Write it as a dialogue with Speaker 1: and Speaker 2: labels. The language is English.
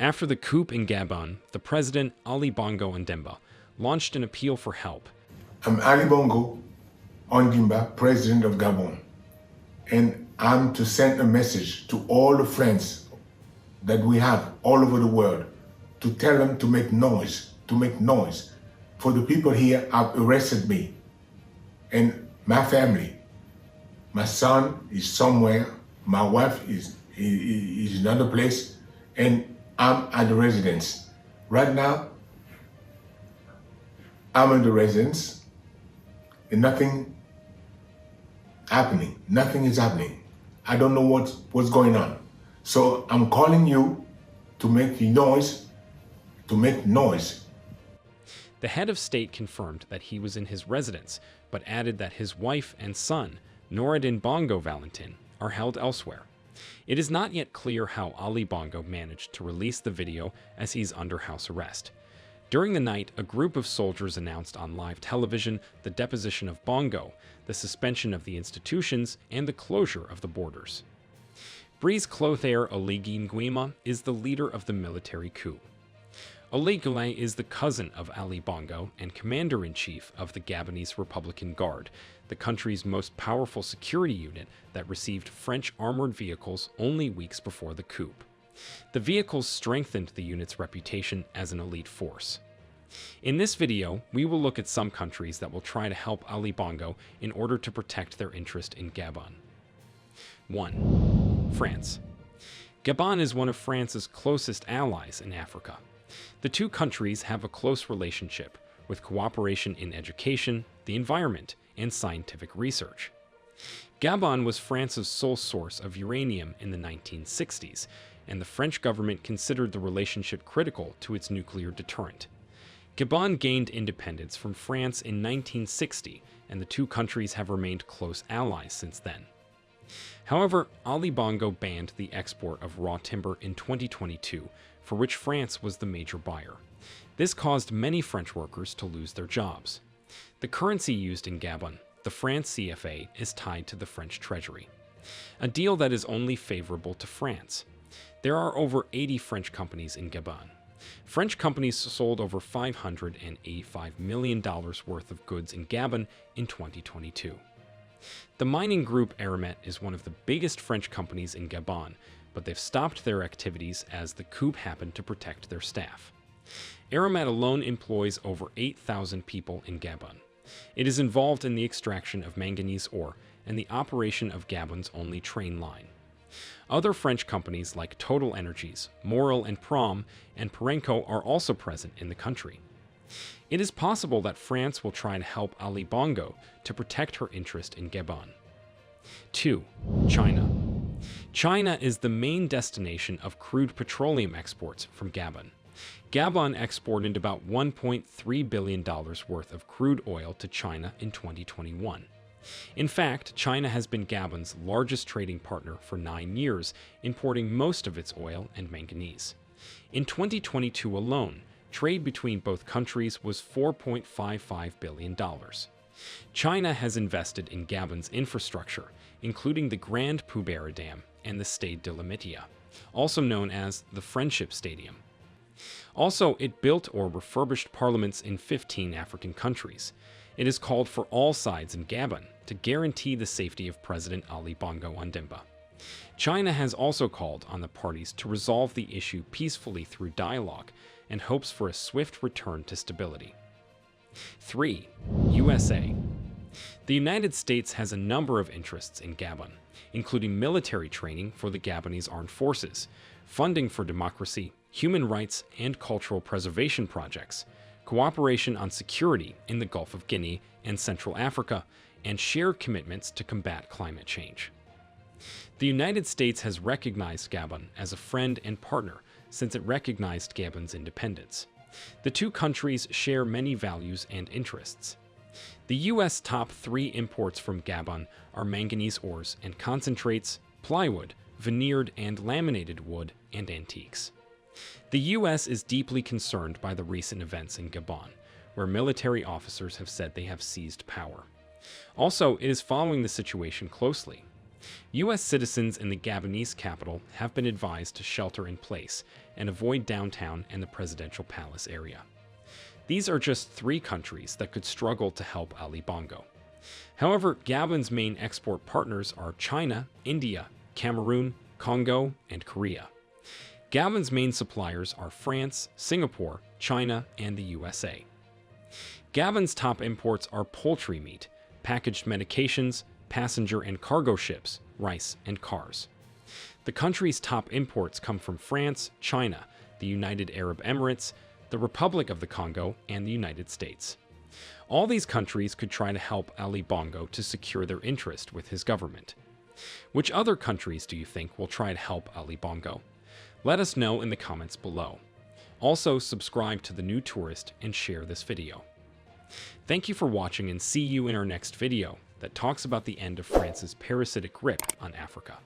Speaker 1: After the coup in Gabon, the president, Ali Bongo Ondimba, launched an appeal for help.
Speaker 2: I'm Ali Bongo Ondimba, president of Gabon, and I'm to send a message to all the friends that we have all over the world to tell them to make noise, For the people here have arrested me and my family. My son is somewhere, my wife is in another place, and I'm at the residence. Right now, I'm in the residence and nothing is happening. I don't know what's going on. So I'm calling you to make noise,
Speaker 1: The head of state confirmed that he was in his residence, but added that his wife and son, Noureddin Bongo Valentin, are held elsewhere. It is not yet clear how Ali Bongo managed to release the video as he's under house arrest. During the night, a group of soldiers announced on live television the deposition of Bongo, the suspension of the institutions, and the closure of the borders. Brice Clothaire Oligui Nguema is the leader of the military coup. Oligui is the cousin of Ali Bongo and commander-in-chief of the Gabonese Republican Guard, the country's most powerful security unit that received French armored vehicles only weeks before the coup. The vehicles strengthened the unit's reputation as an elite force. In this video, we will look at some countries that will try to help Ali Bongo in order to protect their interest in Gabon. 1. France. Gabon is one of France's closest allies in Africa. The two countries have a close relationship, with cooperation in education, the environment, and scientific research. Gabon was France's sole source of uranium in the 1960s, and the French government considered the relationship critical to its nuclear deterrent. Gabon gained independence from France in 1960, and the two countries have remained close allies since then. However, Ali Bongo banned the export of raw timber in 2022, for which France was the major buyer. This caused many French workers to lose their jobs. The currency used in Gabon, the France CFA, is tied to the French treasury, a deal that is only favorable to France. There are over 80 French companies in Gabon. French companies sold over $585 million worth of goods in Gabon in 2022. The mining group Eramet is one of the biggest French companies in Gabon, but they've stopped their activities as the coup happened to protect their staff. Eramet alone employs over 8,000 people in Gabon. It is involved in the extraction of manganese ore and the operation of Gabon's only train line. Other French companies like Total Energies, Morel and Prom, and Perenco are also present in the country. It is possible that France will try to help Ali Bongo to protect her interest in Gabon. 2. China. China is the main destination of crude petroleum exports from Gabon. Gabon exported about $1.3 billion worth of crude oil to China in 2021. In fact, China has been Gabon's largest trading partner for 9 years, importing most of its oil and manganese. In 2022 alone, trade between both countries was $4.55 billion. China has invested in Gabon's infrastructure, including the Grand Poubera Dam and the Stade de la Mitia, also known as the Friendship Stadium. Also, it built or refurbished parliaments in 15 African countries. It has called for all sides in Gabon to guarantee the safety of President Ali Bongo Ondimba. China has also called on the parties to resolve the issue peacefully through dialogue and hopes for a swift return to stability. 3. USA. The United States has a number of interests in Gabon, including military training for the Gabonese armed forces, funding for democracy, human rights, and cultural preservation projects, cooperation on security in the Gulf of Guinea and Central Africa, and shared commitments to combat climate change. The United States has recognized Gabon as a friend and partner since it recognized Gabon's independence. The two countries share many values and interests. The U.S. top 3 imports from Gabon are manganese ores and concentrates, plywood, veneered and laminated wood, and antiques. The U.S. is deeply concerned by the recent events in Gabon, where military officers have said they have seized power. Also, it is following the situation closely. U.S. citizens in the Gabonese capital have been advised to shelter in place and avoid downtown and the presidential palace area. These are just 3 countries that could struggle to help Ali Bongo. However, Gabon's main export partners are China, India, Cameroon, Congo, and Korea. Gabon's main suppliers are France, Singapore, China, and the USA. Gabon's top imports are poultry meat, packaged medications, passenger and cargo ships, rice, and cars. The country's top imports come from France, China, the United Arab Emirates, the Republic of the Congo, and the United States. All these countries could try to help Ali Bongo to secure their interest with his government. Which other countries do you think will try to help Ali Bongo? Let us know in the comments below. Also, subscribe to The New Tourist and share this video. Thank you for watching, and see you in our next video that talks about the end of France's parasitic grip on Africa.